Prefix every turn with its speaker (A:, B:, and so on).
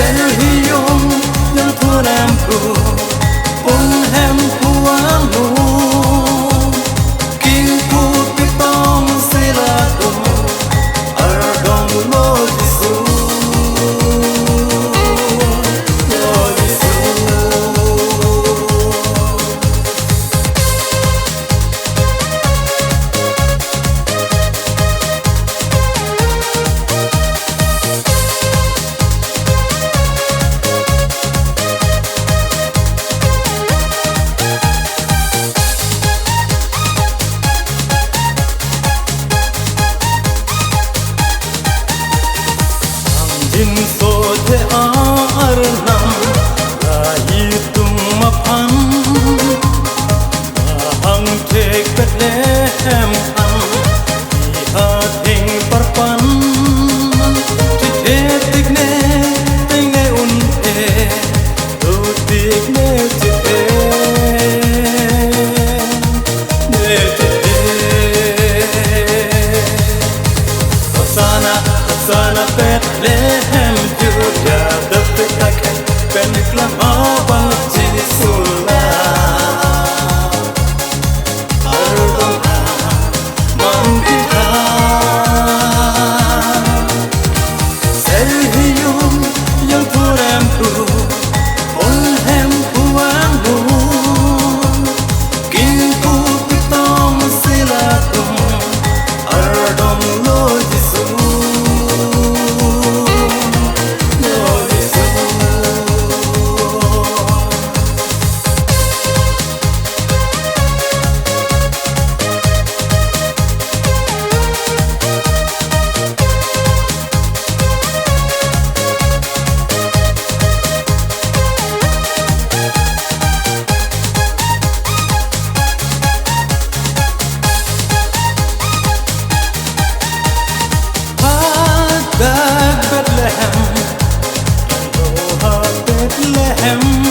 A: Serhium yang tuanku Punghem puangmu Kingku pitong silatu Ardom lo disu Lo disu Jin so te arnam Rahi tum maphan Ahang thek Bethlehem an Iha thing parpan Chithe tikne Tine un e Do tikne chithe Ne chithe Hosanna, Hosanna Bethlehem Judah Dapat takkan Peniklah abang Jisulah Ardona Mampihan Serhium yang turemku Olhem puangmu Kingku pitong silatum Ardom lo jisu Bethlehem, Bethlehem.